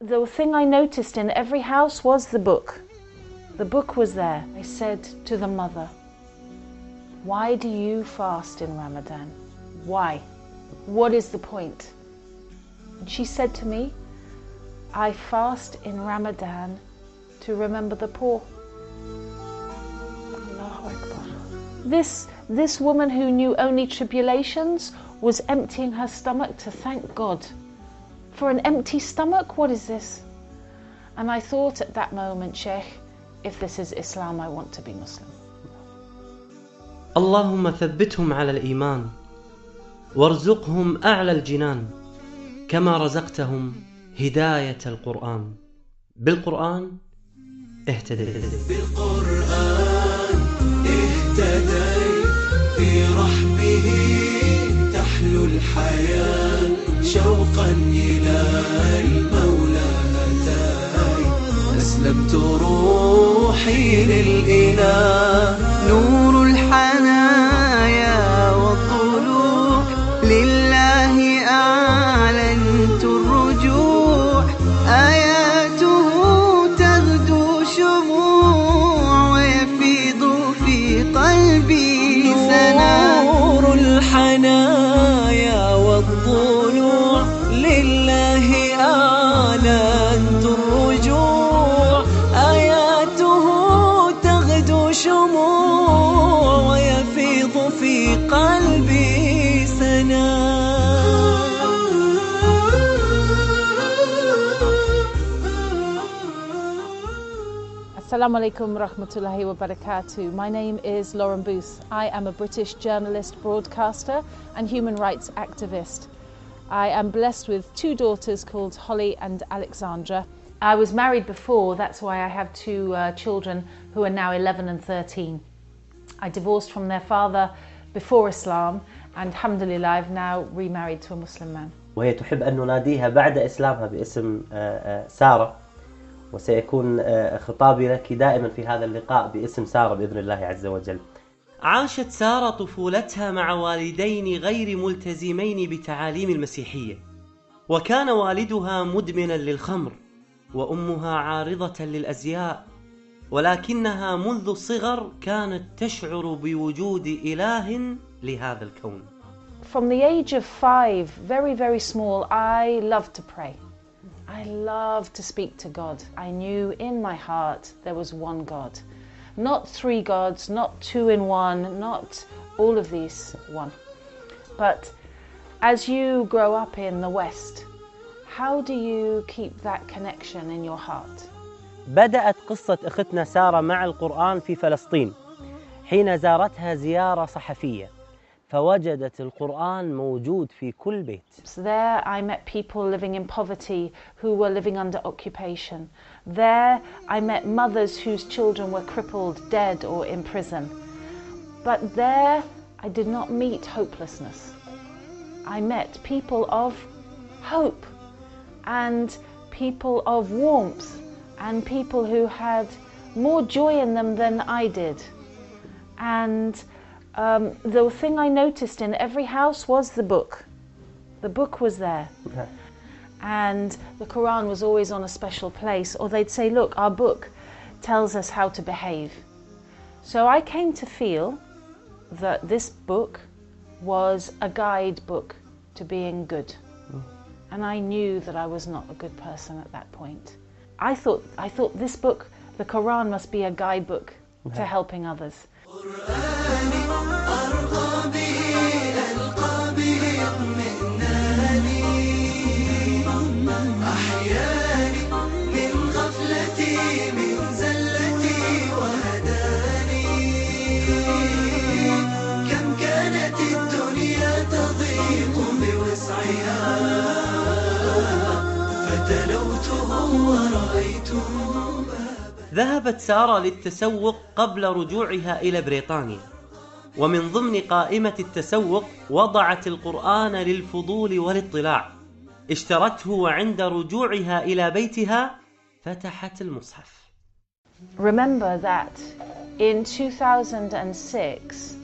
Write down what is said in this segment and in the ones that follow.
The thing I noticed in every house was the book. The book was there. I said to the mother, "Why do you fast in Ramadan? Why? What is the point?" And she said to me, "I fast in Ramadan to remember the poor." Allahu Akbar. This woman who knew only tribulations was emptying her stomach to thank God. For an empty stomach, what is this? And I thought at that moment, Sheikh, if this is Islam, I want to be Muslim. اللهم ثبتهم على الإيمان وارزقهم أعلى الجنان كما رزقتهم هداية القرآن. بالقرآن اهتديت. بالقرآن اهتديت في رحمه تحلو الحياة شوقا إلى المولى أتاي أسلمت روحي للإله نور الحنايا والطلوع لله أعلنت الرجوع آياته تغدو شموع ويفيض في قلبي سنا نور الحنايا والطلوع لله أعلنت الرجوع آياته تغدو شموع ويفيض في قلبي سنا. Assalamu alaikum rahmatullahi wa barakatuh. My name is Lorn. I am a British journalist, broadcaster and human rights activist. I am blessed with two daughters called Holly and Alexandra. I was married before, that's why I have two children who are now 11 and 13. I divorced from their father before Islam and alhamdulillah I've now remarried to a Muslim man. وهي تحب أن نناديها بعد إسلامها باسم سارة، وسيكون خطابي لك دائما في هذا اللقاء باسم سارة بإذن الله عز وجل. عاشت سارة طفولتها مع والدين غير ملتزمين بتعاليم المسيحية، وكان والدها مدمنا للخمر وأمها عارضة للأزياء، ولكنها منذ الصغر كانت تشعر بوجود إله لهذا الكون. From the age of 5, very small, I loved to pray. I loved to speak to God. I knew in my heart there was one God. Not 3 gods, not 2 in 1, not all of these one. But as you grow up in the West, how do you keep that connection in your heart? بدأت قصة أختنا سارة مع القرآن في فلسطين حين زارتها زيارة صحفية، فوجدت القرآن موجود في كل بيت. So there I met people living in poverty who were living under occupation. There I met mothers whose children were crippled, dead or in prison. But there I did not meet hopelessness. I met people of hope and people of warmth and people who had more joy in them than I did. And the thing I noticed in every house was the book. The book was there. Okay. And the Quran was always on a special place, or they'd say, look, our book tells us how to behave. So I came to feel that this book was a guidebook to being good. And I knew that I was not a good person at that point. I thought this book, the Quran, must be a guidebook to helping others. ذهبت سارة للتسوق قبل رجوعها إلى بريطانيا، ومن ضمن قائمة التسوق وضعت القرآن للفضول والاطلاع. اشترته وعند رجوعها إلى بيتها فتحت المصحف. Remember that in 2006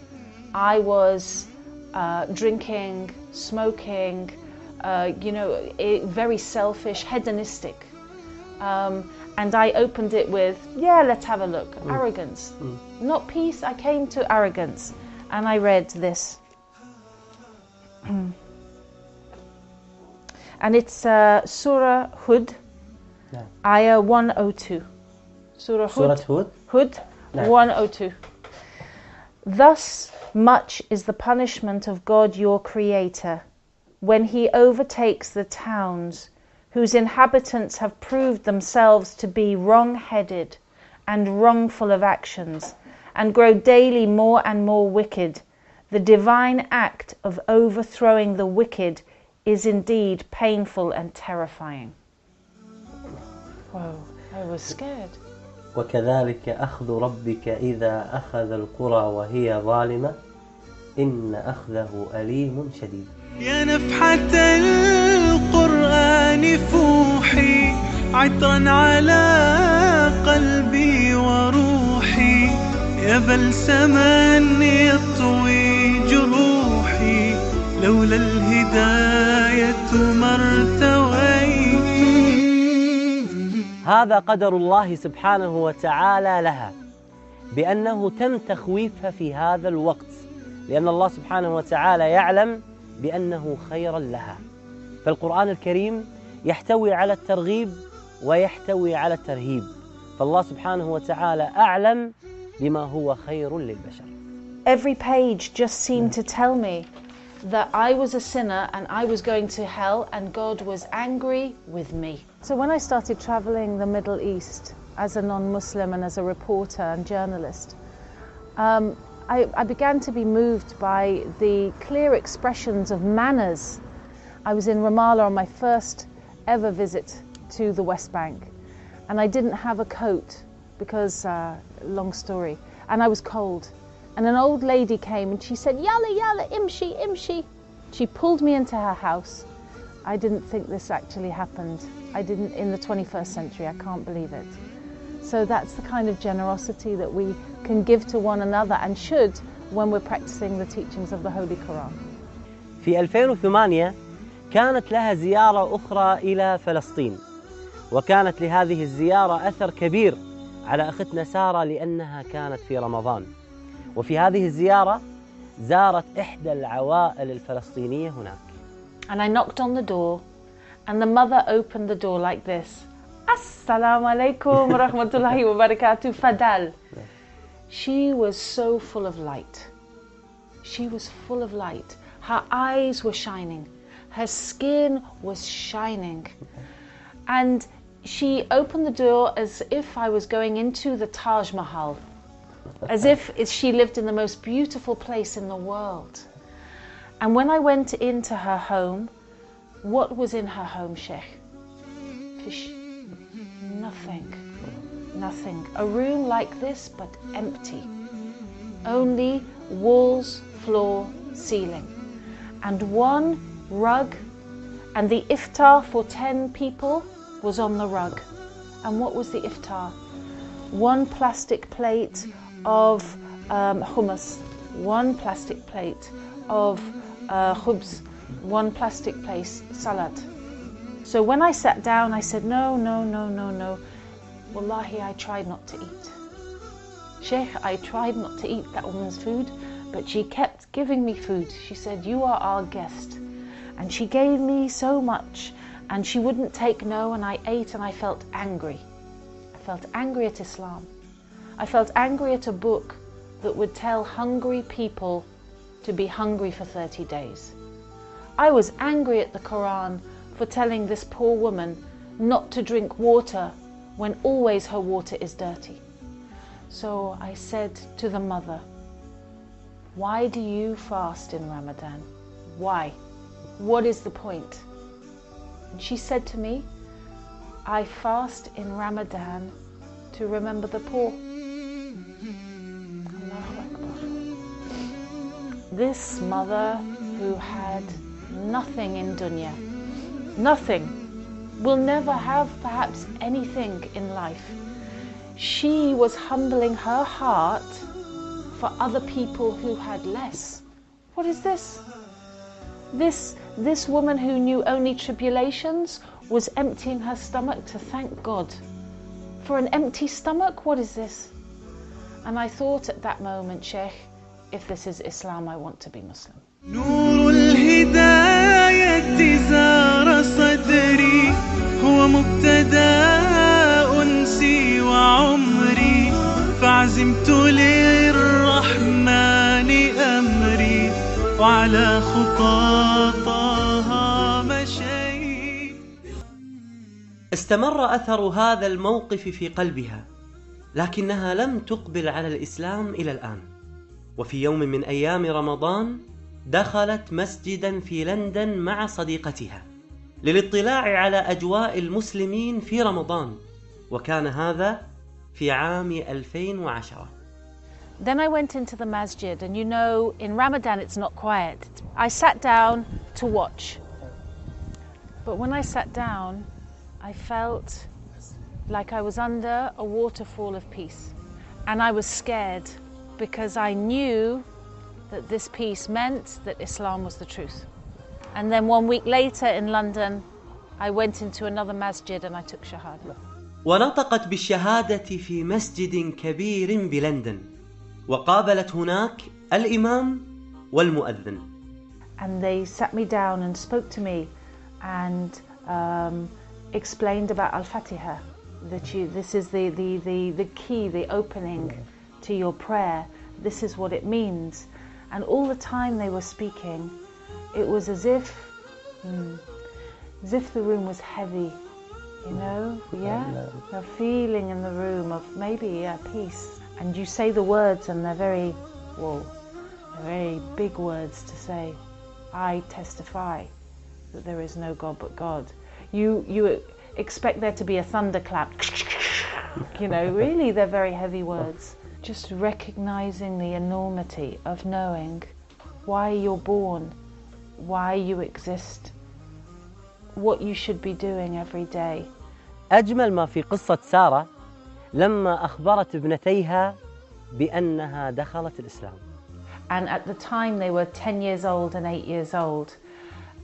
I was drinking, smoking, very selfish, hedonistic. And I opened it with, yeah, let's have a look. Arrogance. Not peace, I came to arrogance. And I read this. And it's Surah Hud, Ayah 102. Surah Hud, Hud 102. Thus much is the punishment of God your Creator, when He overtakes the towns whose inhabitants have proved themselves to be wrong-headed and wrongful of actions, and grow daily more and more wicked. The divine act of overthrowing the wicked is indeed painful and terrifying. Whoa, I was scared. وكذلك أخذ ربك إذا أخذ القرى وهي ظالمة إن أخذه أليم شديد. يا نفحة القرآن فوحي عطرا على قلبي وروحي، يا بلسما يطوي جروحي، لولا الهداية ما ارتويت. هذا قدر الله سبحانه وتعالى لها، بأنه تم تخويفها في هذا الوقت، لأن الله سبحانه وتعالى يعلم بأنه خيرا لها. فالقرآن الكريم يحتوي على الترغيب ويحتوي على الترهيب، فالله سبحانه وتعالى أعلم بما هو خير للبشر. Every page just seemed to tell me that I was a sinner and I was going to hell and God was angry with me. So when I started traveling the Middle East as a non-Muslim and as a reporter and journalist, I began to be moved by the clear expressions of manners. I was in Ramallah on my first ever visit to the West Bank, and I didn't have a coat because, long story, and I was cold. And an old lady came and she said, "Yalla, yalla, imshi, imshi." She pulled me into her house. I didn't think this actually happened. I didn't in the 21st century, I can't believe it. So that's the kind of generosity that we can give to one another and should when we're practicing the teachings of the Holy Quran. في 2008 كانت لها زيارة أخرى إلى فلسطين، وكانت لهذه الزيارة أثر كبير على أختنا سارة لأنها كانت في رمضان. وفي هذه الزيارة زارت إحدى العوائل الفلسطينية هناك. And I knocked on the door and the mother opened the door like this. Assalamu alaikum wa rahmatullahi wa barakatuh, Fadal. She was so full of light. She was full of light. Her eyes were shining. Her skin was shining. And she opened the door as if I was going into the Taj Mahal. As if she lived in the most beautiful place in the world. And when I went into her home, what was in her home, Sheikh? Fish. Nothing. Nothing. A room like this, but empty. Only walls, floor, ceiling. And one rug, and the iftar for 10 people was on the rug. And what was the iftar? One plastic plate of hummus, one plastic plate of khubz, one plastic plate salad. So when I sat down, I said, no, no, no, no, no. Wallahi, I tried not to eat. Sheikh, I tried not to eat that woman's food, but she kept giving me food. She said, you are our guest. And she gave me so much, and she wouldn't take no, and I ate and I felt angry. I felt angry at Islam. I felt angry at a book that would tell hungry people to be hungry for 30 days. I was angry at the Quran for telling this poor woman not to drink water when always her water is dirty. So I said to the mother, why do you fast in Ramadan? Why? What is the point? And she said to me, I fast in Ramadan to remember the poor. Allahu Akbar. This mother who had nothing in dunya, nothing, will never have perhaps anything in life. She was humbling her heart for other people who had less. What is this? This woman who knew only tribulations was emptying her stomach to thank God. For an empty stomach, what is this? And I thought at that moment, Sheikh, if this is Islam, I want to be Muslim. نور الهداية زار صدري هو مبتدأ أنسي وعمري فعزمت للرحمن أمري وعلى خطاطها مشيت. استمر أثر هذا الموقف في قلبها، لكنها لم تقبل على الإسلام إلى الآن. وفي يوم من أيام رمضان دخلت مسجدا في لندن مع صديقتها للاطلاع على أجواء المسلمين في رمضان، وكان هذا في عام 2010. Then I went into the masjid, and you know, in Ramadan it's not quiet. I sat down to watch. But when I sat down, I felt like I was under a waterfall of peace. And I was scared because I knew that this peace meant that Islam was the truth. And then 1 week later in London, I went into another masjid and I took shahada. ونطقت بالشهادة في مسجد كبير بلندن، وقابلت هناك الإمام والمؤذن. And they sat me down and spoke to me and explained about Al-Fatiha, that this is the key, the opening to your prayer. This is what it means. And all the time they were speaking, it was as if the room was heavy, you know? Yeah? A feeling in the room of maybe peace. And you say the words and they're very big words to say. I testify that there is no God but God. You expect there to be a thunderclap. You know, really they're very heavy words. Just recognizing the enormity of knowing why you're born, why you exist, what you should be doing every day. أجمل ما في قصة سارة لما أخبرت ابنتيها بأنها دخلت الإسلام. And at the time they were 10 years old and 8 years old.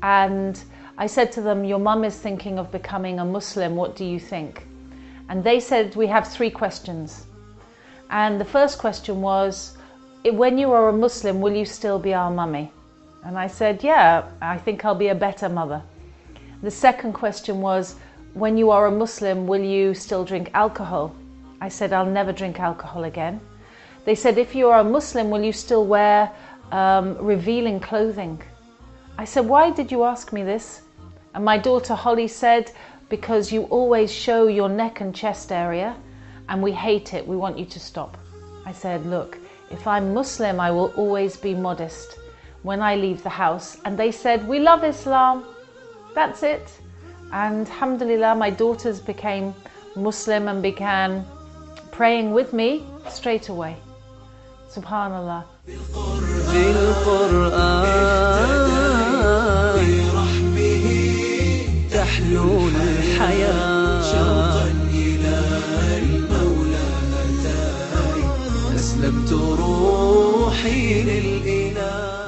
And I said to them, your mum is thinking of becoming a Muslim, what do you think? And they said, we have 3 questions. And the first question was, when you are a Muslim, will you still be our mummy? And I said, yeah, I think I'll be a better mother. The second question was, when you are a Muslim, will you still drink alcohol? I said, I'll never drink alcohol again. They said, if you are a Muslim, will you still wear revealing clothing? I said, why did you ask me this? And my daughter Holly said, because you always show your neck and chest area, and we hate it, we want you to stop. I said, look, if I'm Muslim, I will always be modest when I leave the house. And they said, we love Islam, that's it. And alhamdulillah, my daughters became Muslim and began praying with me straight away. Subhanallah.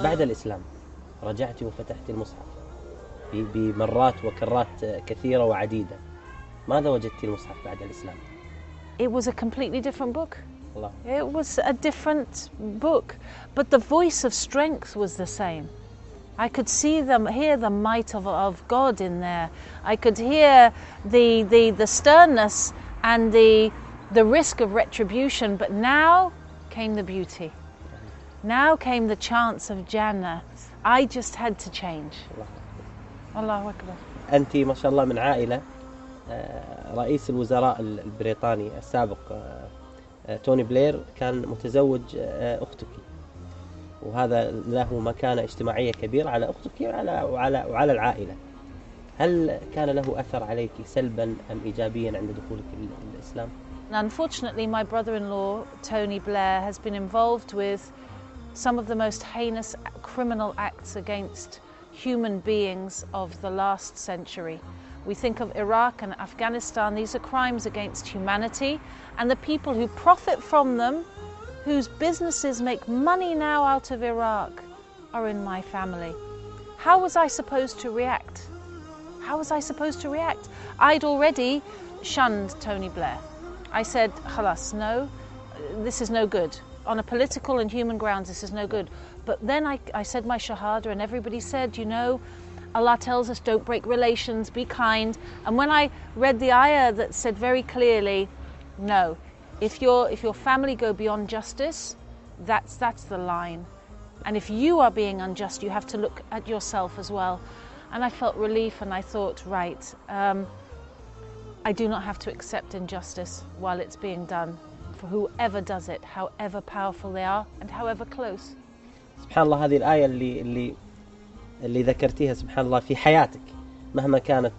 بعد الإسلام رجعت وفتحت المصحف بمرات وكرات كثيرة وعديدة. ماذا وجدت المصحف بعد الإسلام؟ It was a completely different book. Allah. It was a different book, but the voice of strength was the same. I could hear the might of God in there. I could hear the sternness and the risk of retribution, but now came the beauty. Now came the chance of Jannah. I just had to change. Allahu Akbar. أنت ما شاء الله من عائلة رئيس الوزراء البريطاني السابق توني بلير كان متزوج أختك، وهذا له مكانة اجتماعية كبيرة على أختك وعلى العائلة. هل كان له أثر عليك سلبا أم إيجابيا عند دخولك الإسلام؟ Unfortunately, my brother-in-law, Tony Blair, has been involved with some of the most heinous criminal acts against human beings of the last century. We think of Iraq and Afghanistan. These are crimes against humanity, and the people who profit from them, whose businesses make money now out of Iraq, are in my family. How was I supposed to react? how was I supposed to react? I'd already shunned Tony Blair. I said, khalas, no, this is no good. On a political and human grounds, this is no good. But then I said my shahada, and everybody said, you know, Allah tells us don't break relations, be kind. And when I read the ayah that said very clearly, no, if your family go beyond justice, that's the line. And if you are being unjust, you have to look at yourself as well. And I felt relief, and I thought, right, I do not have to accept injustice while it's being done for whoever does it, however powerful they are and however close. سبحان الله، هذه الآية اللي ذكرتيها سبحان الله في حياتك، مهما كانت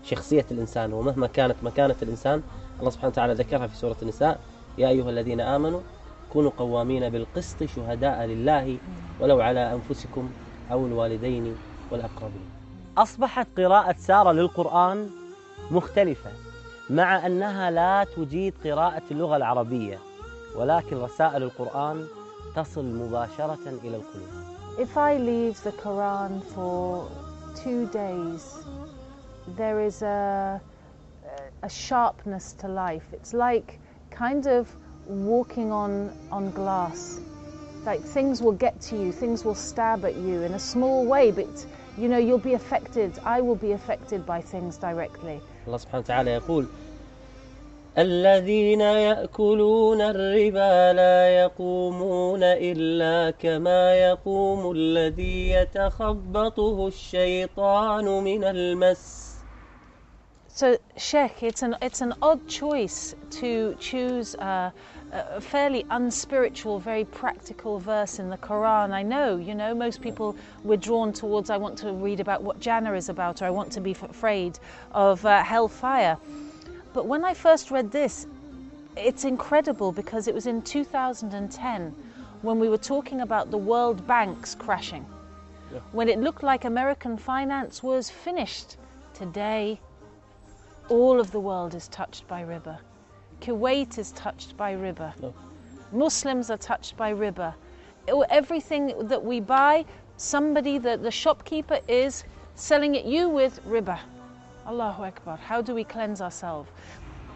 شخصية الإنسان ومهما كانت مكانة الإنسان، الله سبحانه وتعالى ذكرها في سورة النساء: يا أيها الذين آمنوا كونوا قوامين بالقسط شهداء لله ولو على أنفسكم أو الوالدين والأقربين. أصبحت قراءة سارة للقرآن مختلفة، مع أنها لا تجيد قراءة اللغة العربية، ولكن رسائل القرآن تصل مباشرة إلى القلوب. If I leave the Quran for 2 days, there is a sharpness to life. It's like kind of walking on glass. Like things will get to you, things will stab at you in a small way, but you know, you'll be affected. I will be affected by things directly. الله سبحانه وتعالى يقول: الذين يأكلون الربا لا يقومون إلا كما يقوم الذي يتخبطه الشيطان من المس. So, Sheikh, it's an odd choice to choose a fairly unspiritual, very practical verse in the Quran. I know, you know, most people we're drawn towards, I want to read about what Jannah is about, or I want to be afraid of hellfire. But when I first read this, it's incredible because it was in 2010 when we were talking about the world banks crashing, when it looked like American finance was finished. Today, all of the world is touched by riba. Kuwait is touched by riba. Muslims are touched by riba. Everything that we buy, somebody, the shopkeeper is selling it you with riba. Allahu Akbar. How do we cleanse ourselves?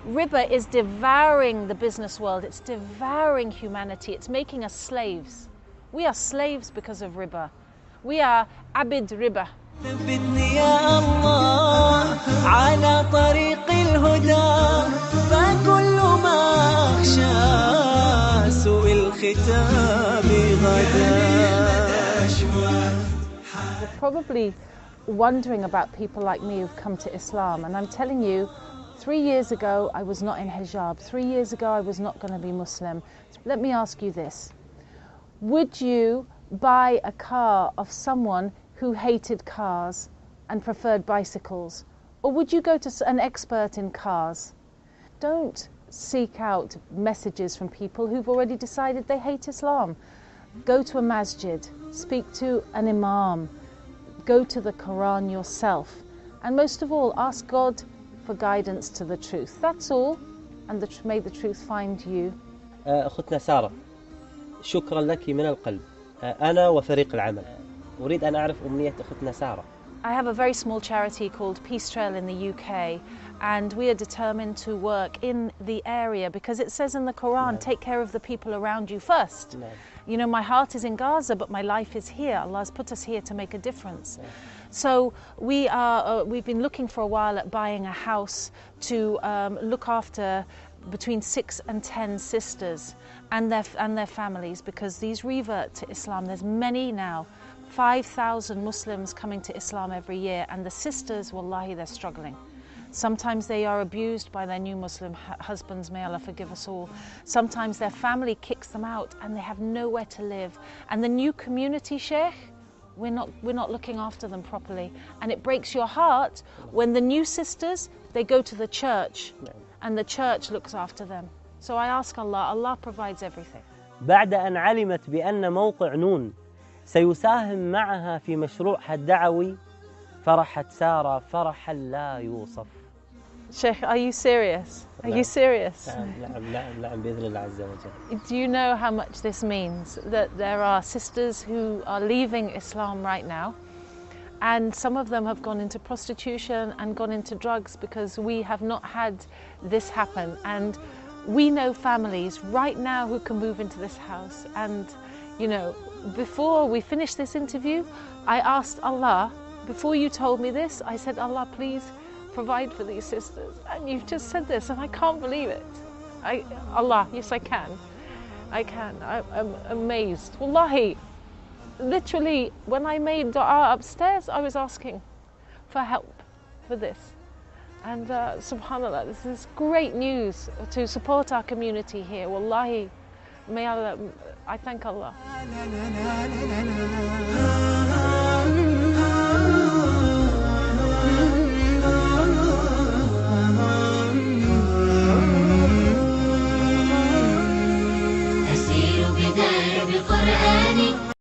Riba is devouring the business world. It's devouring humanity. It's making us slaves. We are slaves because of riba. We are abid riba. ثبتني يا الله على طريق الهدى فكل ما أخشى سوء الختام غدا. You're probably wondering about people like me who've come to Islam, and I'm telling you, 3 years ago I was not in hijab. 3 years ago I was not going to be Muslim. Let me ask you this: would you buy a car of someone who hated cars and preferred bicycles? Or would you go to an expert in cars? Don't seek out messages from people who've already decided they hate Islam. Go to a masjid, speak to an imam, go to the Quran yourself, and most of all, ask God for guidance to the truth. That's all, and may the truth find you. أختنا سارة، شكرا لك من القلب. أنا وفريق العمل أريد أن أعرف أمنية أختنا سارة. I have a very small charity called Peace Trail in the UK, and we are determined to work in the area because it says in the Quran, take care of the people around you first. You know, my heart is in Gaza, but my life is here. Allah has put us here to make a difference. So we've been looking for a while at buying a house to look after between 6 and 10 sisters and their families, because these revert to Islam. There's many now. 5,000 Muslims coming to Islam every year, and the sisters, wallahi, they're struggling. Sometimes they are abused by their new Muslim husbands, may Allah forgive us all. Sometimes their family kicks them out and they have nowhere to live. And the new community, Sheikh, we're not looking after them properly. And it breaks your heart when the new sisters, they go to the church and the church looks after them. So I ask Allah, Allah provides everything. بعد أن علمت بأن موقع نون سيساهم معها في مشروعها الدعوي، فرحت سارة فرحا لا يوصف. Sheikh, are you serious? Are you serious? نعم بإذن الله عز وجل. Do you know how much this means? That there are sisters who are leaving Islam right now, And some of them have gone into prostitution and gone into drugs because we have not had this happen. And we know families right now who can move into this house. And, you know, before we finished this interview, I asked Allah, before you told me this, I said, Allah, please provide for these sisters. And you've just said this, and I can't believe it. Allah, yes, I can. I can. I'm amazed. Wallahi, literally, when I made dua upstairs, I was asking for help for this. And subhanAllah, this is great news to support our community here. Wallahi, may Allah, I thank Allah.